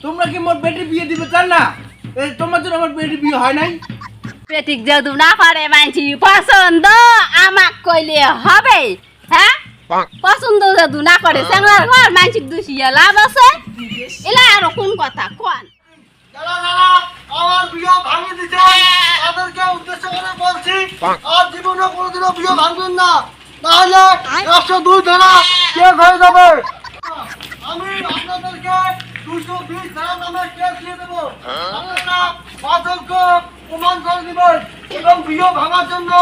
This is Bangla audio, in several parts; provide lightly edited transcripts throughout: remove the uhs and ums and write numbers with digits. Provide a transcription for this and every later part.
তোমরা কি মোর বেটির বিয়ে দিবে চান না? এই তোমার জন্য আমার বেটির বিয়ে হয় নাই। পেটিক যদি না পারে মানছি পছন্দ আমাক কইলে হবে। হ্যাঁ পছন্দ যদি না করে সেঙ্গার ঘর মানছি দুষিয়া লাভ আছে। এলা আর কোন কথা কোন দাদা দাদা আমার বিয়ে ভাঙি দিতে তাদেরকে উদ্দেশ্য করে বলছি আর জীবনে কোনোদিনও বিয়ে ভাঙবেন না, তাহলে 102 ধারা কেস হয়ে যাবে। আমি আপনাদেরকে 220 ধারা নামে কেস দিয়ে দেবো। আপনারা বাদলকে প্রমাণ করে দিবেন এবং বিয়ে ভাঙার জন্য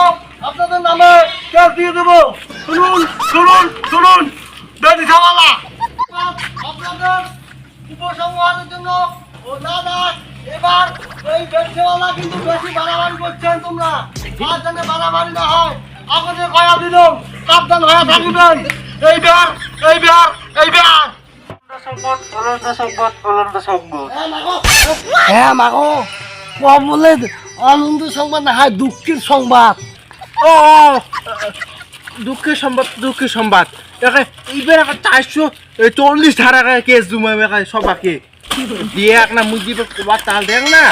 আপনাদের নামে কেস দিয়ে দেবো। শুনুন শুনুন শুনুন বেটি খাওয়ালা আপনাদের উপসংহারের জন্য ও দাদা এবার এই বেটিওয়ালা কিন্তু বেশি বাড়াবাড়ি করছেন। তোমরা আর যেন বাড়াবাড়ি না হয় আপনাদের কয়া দিলাম সাবধান হয়ে থাকবেন। এইবার এইবার এইবার হ্যাঁ মাগো কম বলে আনন্দ সংবাদ না হয় দুঃখের সংবাদ। ও দুঃখের সংবাদ দুঃখের সংবাদ। এইবার 440 ধারা কেস জুমাবে সবাকে দিয়ে এক না মুই দিব কবার তাল দেখ না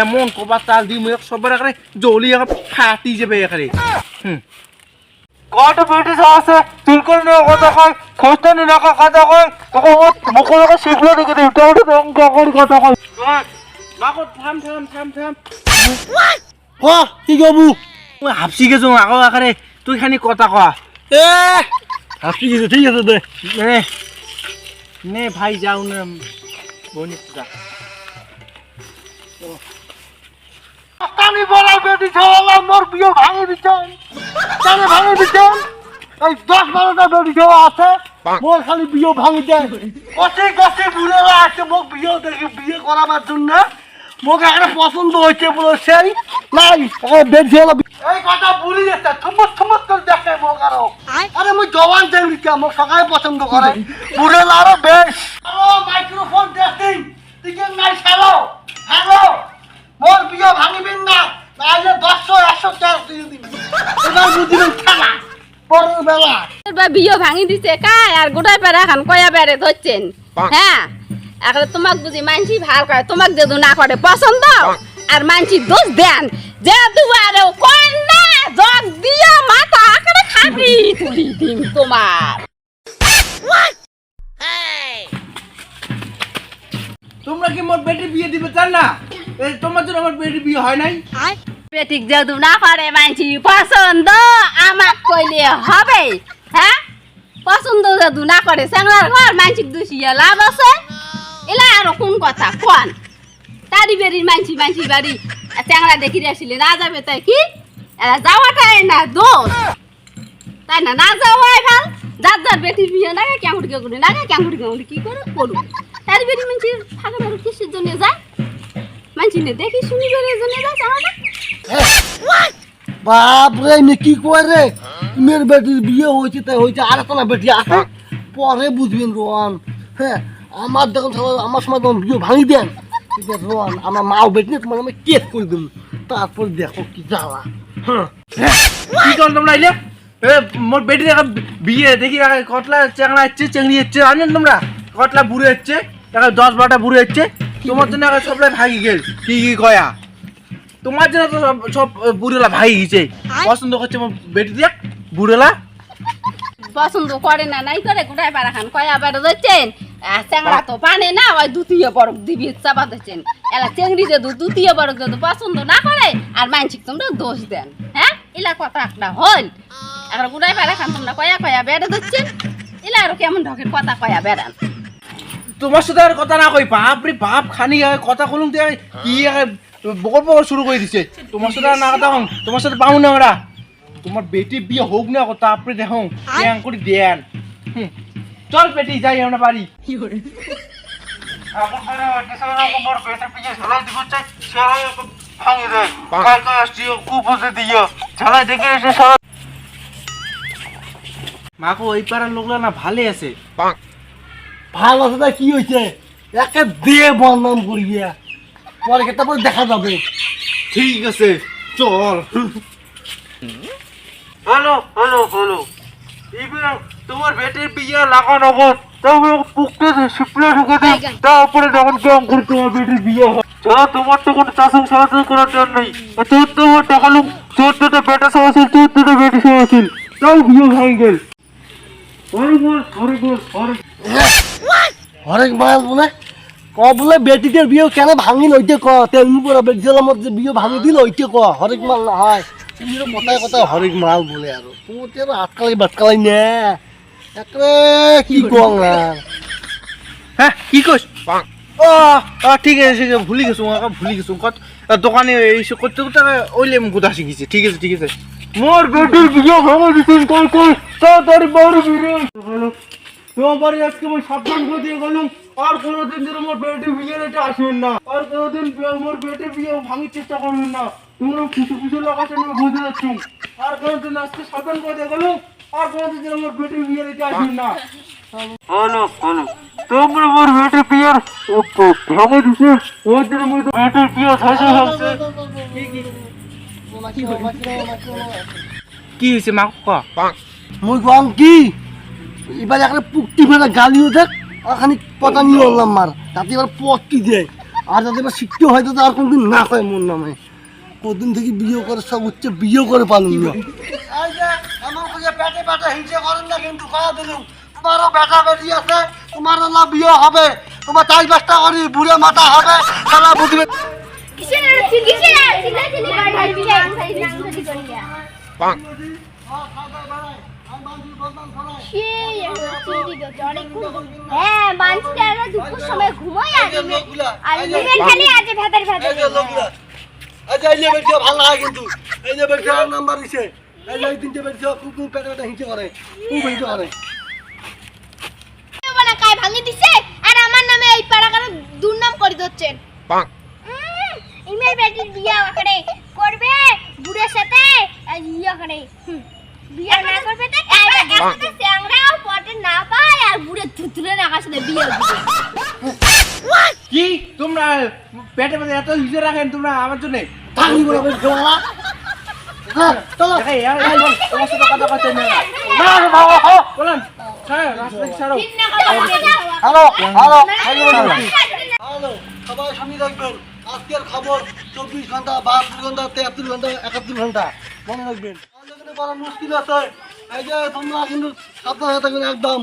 এমন কবার তাল দি মুই সবার এখানে জলি ফাটি যাবে এখানে। কত ব্রিটিশ আছে তুলকর নিয়ে কথা কয় খোস্তানি নাকা কথা কয় তখন মুখ মুখে শিখলো দেখে দিই তোর কখন কথা কয় মাকো থাম থাম থাম থাম হ কি গবু মুই হাফসি গেছো আকৌ এখানে তুই খানি কথা কয়া এ হাসি গেছে ঠিক আছে দে নে নে ভাই যাও না বনি যা আমি বড় বেটি ছাওয়ালা মোর বিয়ে ভাঙি দিছেন তাহলে ভাঙি দিছেন এই 10-12টা বেটি ছাওয়া আছে মোর খালি বিয়ে ভাঙি দেয় কত কত বুড়ারা আছে মোক বিয়ে দেখি বিয়ে করাবার জন্য মোক একটা পছন্দ হয়েছে বলে সেই নাই বেটি ছাওয়ালা এই কথা ভুলি যাচ্ছে থমস থমস করে দেখে মোক আরে মই জওয়ান চেংড়িকা মোক সকালে পছন্দ করে বুড়ালা আরো বেশ হ্যালো মাইক্রোফোন টেস্টিং টিকেট নাই হ্যালো হ্যালো মোর বিয়ে ভাঙিবেন না তাহলে 100 চার্জ দিয়ে দিবেন এবার বুঝিবেন খেলা পরের বেলা বিয়ে ভাঙি দিছে কাই আর গোটাই পারে এখন কয়া বেড়ে ধরছেন। হ্যাঁ এখন তোমাক বুঝি মানছি ভাল করে তোমাক যদি না করে পছন্দ আর মানছি দোষ দেন যে দুয়ারে কোন না জগ দিয়া মাথা আকারে খাবি তুলি দিন তোমার। তোমরা কি মোর বেটির বিয়ে দিবে চান না? এই তোমার জন্য আমার বেটির বিয়ে হয় নাই। পেটিক যদি না পারে মানছি পছন্দ আমাক কইলে হবে। হ্যাঁ পছন্দ যদি না করে সেঙ্গার ঘর মানছি দুষিয়া লাভ আছে। এলা আর কোন কথা কোন তারি বেরির মানছি মানছি বাড়ি চ্যাংড়া দেখি আসলে না যাবে তাই কি এরা যাওয়াটাই না দোষ তাই না না যাওয়াই ভাল। যার যার বেটির বিয়ে না কেমুটি কেমুটি না কেমুটি কেমুটি কি করে করুক তারি বেরি মানছি ফাঁকা ফাঁকা কিসের জন্য যায় মানছি না দেখি শুনি বেরিয়ে জন্য যায় চাওয়াটা। বাপ রে মে কি কয় রে মেয়ের বেটির বিয়ে হয়েছে তাই হয়েছে আর একটা না বেটি আছে পরে বুঝবেন রোয়ান। হ্যাঁ আমার দেখুন আমার সময় যখন বিয়ে ভাঙি দেন রোয়ান আমার মাও বেটি না তোমার আমি কেস করে দেবো তারপর দেখো কি জ্বালা। কি কর তোমরা আইলে মোর বেটির বিয়ে দেখি কতলা চ্যাংড়া হচ্ছে চেংড়ি হচ্ছে জানেন তোমরা কতলা বুড়ে হচ্ছে 10-12টা বুড়ে হচ্ছে তোমার জন্য সবলাই ভাগি গেল কি কি কয়া তোমার জন্য তো সব বুড়েলা ভাগি গেছে। পছন্দ করছে মোর বেটি দেখ বুড়েলা পছন্দ করে না নাই করে গোটাই পারা খান কয়া বেড়ে ধরছেন চ্যাংড়া তো পানে না ওই দ্বিতীয় বরফ দিবি চাপা ধরছেন এলা চেংড়ি যদি দ্বিতীয় বরফ যদি পছন্দ না করে আর মানসিক তোমরা দোষ দেন। হ্যাঁ এলা কথা একটা হল এখন গোটাই পারা খান তোমরা কয়া কয়া বেড়ে ধরছেন এলা আর কেমন ঢকের কথা কয়া বেড়ান। তোমার সাথে আর কথা না কই বাপ রে বাপ খানি কথা কলুম দিয়ে কি বকর বকর শুরু করে দিছে। তোমার সাথে আর না কথা হন তোমার সাথে পাও না আমরা তোমার বেটি বিয়ে হোক না কথা আপনি দেখো ব্যাং করে দেন। চল বেটি যাই আমরা বাড়ি। মাকো ওই পাড়ার লোকলা না ভালো আছে ভালো আছে না কি হয়েছে একে দিয়ে বদনাম করিয়া পরে তারপরে দেখা যাবে। ঠিক আছে চল। হ্যালো হ্যালো হ্যালো তোমার বেটির বিয়ে লাগানো তারপরে পুকতে শিপলে ঢুকে দেয়, তারপরে যখন কেমন করে তোমার বেটির বিয়ে হয়। তোমার তো কোনো চাষন সাহায্য করার জন্য নেই। 14 টাকা লোক, 14টা বেটা সহ ছিল, 14টা বেটি সহ ছিল, তাও বিয়ে ভাঙি গেল। হরেক মাল বলে ক বলে বেটিদের বিয়ে কেন ভাঙিল ওইটা ক তেমনি পরে বেটিদের মধ্যে বিয়ে ভাঙি দিল ওইটা ক হরেক মাল না হয় তুমি কথায় কথায় হরেক মাল বলে আর তোমার আটকালাই বাটকালাই নে একরে কি কং না হ্যাঁ কি কইস? ও ঠিক আছে ঠিক আছে, ভুলি গেছো ভুলি গেছো। দোকানে এইসব করতে করতে ওইলে গোদা শিখেছি। ঠিক আছে ঠিক আছে। মোর বেটির বিয়ে ভাঙা দিচ্ছেন কই কই তাড়াতাড়ি বাড়ি ফিরে তোমার বাড়ি আজকে আমি সাবধান করে দিয়ে গেলাম। আর কোনোদিন যেন মোর বেটির বিয়ের এটা আসবেন না, আর কোনোদিন মোর বেটির বিয়ে ভাঙির চেষ্টা করবেন না। তোমরা কিছু কিছু লোক আছে আমি বুঝে যাচ্ছি। আর কোনোদিন আজকে সাবধান করে দিয়ে গেলাম, আর কোনোদিন যেন মোর বেটির বিয়ের এটা আসবেন না। হলো হলো তোমরা মোর বেটির বিয়ের ভাঙে দিচ্ছে, ওর জন্য মোর বেটির বিয়ে ধ্বংস হচ্ছে। কি হয়েছে মা কা? মই কম কি এবার একটা পুকটি ফেলে গালিও দেখ ওখানে পতা নিয়ে বললাম মার তাতে এবার পটটি দেয় আর যাতে এবার শিখতে হয়তো তো আর কোনদিন না হয় মোর নামে কদিন থেকে বিয়ে করে সব উচ্চে বিয়ে করে পালুন না পেটে পেটে হিংসে করেন না কিন্তু খাওয়া দিলুম তোমারও বেটা বেটি আছে তোমারও না বিয়ে হবে তোমার 4-5টা করি বুড়ে মাথা হবে খেলা বুঝবে হ্যাঁ মানছি আর দুপুর সময় ঘুমাই আগে আর ইভেন খালি আজ ভেতর ভেতর আচ্ছা এই যে বেটি ভালো লাগে কিন্তু এই যে বেটি নাম্বার দিছে এই যে 3টে বেটি খুব পেটে পেটে হিংসে করে খুব হিংসে করে বলা কাই ভাঙি দিছে আর আমার নামে এই পাড়া কারো দুর্নাম করে দিচ্ছেন ইমেল বেটির বিয়া করে করবে বুড়ের সাথে আর ইয়া করে বিয়া না করবে তো কাইবা গেছে স্যাংরাও পটে না পায় আর বুড়ে থুতুলে না কাছে বিয়ে দিবে কি তোমরা পেটে পেটে এত হিজে রাখেন তোমরা আমার জন্য? ভাঙি বলে বেটি না চলো এই তোমার সাথে কথা কথা না বলেন ছাড়ো রাস্তা ছাড়ো। হ্যালো হ্যালো হ্যালো সবাই শুনে রাখবেন আজকের খবর 24 ঘন্টা 72 ঘন্টা 73 ঘন্টা 71 ঘন্টা মনে রাখবেন আমাদের বড় মুশকিল আছে এই যে তোমরা কিন্তু সাবধানে থাকবেন একদম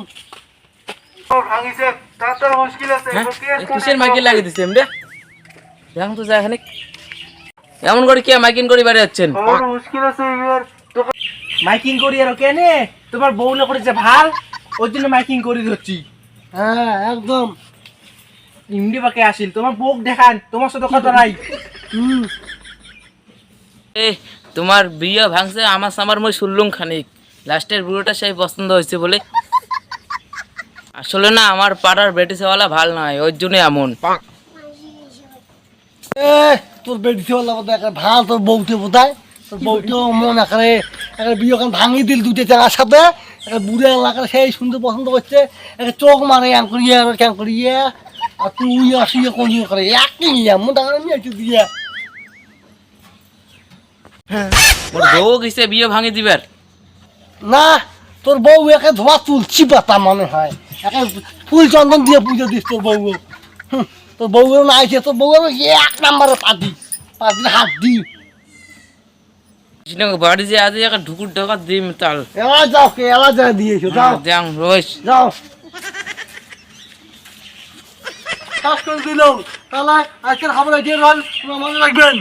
ভাঙিছে তার মুশকিল আছে। কিসের মাইকিং লাগিয়ে দিচ্ছেন রে? এখন তো যায় এখানে এমন করে কে মাইকিং করে বাড়ি যাচ্ছেন? বড় মুশকিল আছে এবার তো মাইকিং করি আর কেনে তোমার বউলে করেছে ভাল ওই জন্য মাইকিং করি ধরছি। হ্যাঁ একদম ইমডি বাকে আসিল তোমার বউক দেখান তোমার সাথে কথা নাই। এ তোমার বিয়ে ভাঙছে আমার সামার মই শুনলুম খানিক লাস্টের বুড়োটা সেই পছন্দ হয়েছে বলে। আসলে না আমার পাড়ার বেটিসওয়ালা ভাল নয় ওই জন্য এমন। এ তোর বেটি হল একটা ভাল তোর বউতে বোধহয় তোর বউতেও মন এখানে একটা বিয়ে ওখানে ভাঙি দিল দুটো চাঙার সাথে একটা বুড়ে এলাকার সেই সুন্দর পছন্দ করছে একটা চোখ মারে এম করিয়ে আর ক্যাম করিয়ে আর তুই আসিয়ে কোন করে একই নিয়ে মন টাকা নিয়ে একটু দিয়ে ওর বউ গেছে বিয়ে ভাঙি দিবার। না তোর বউ একে ধোয়া তুলছি পাতা মনে হয় একে ফুল চন্দন দিয়ে পুজো দিস তোর বউ তোর বউ না আইছে তোর বউ 1 নম্বরে পাতি পাতি হাত দি বাড়ি যে আজ একটা ঢুকুর ঢোকা দিম তাল এলা যাও কে এলা যা দিয়েছো যাও যাং রোজ যাও কাজ করে দিলাম তাহলে আজকের খবর এগিয়ে রল মনে রাখবেন।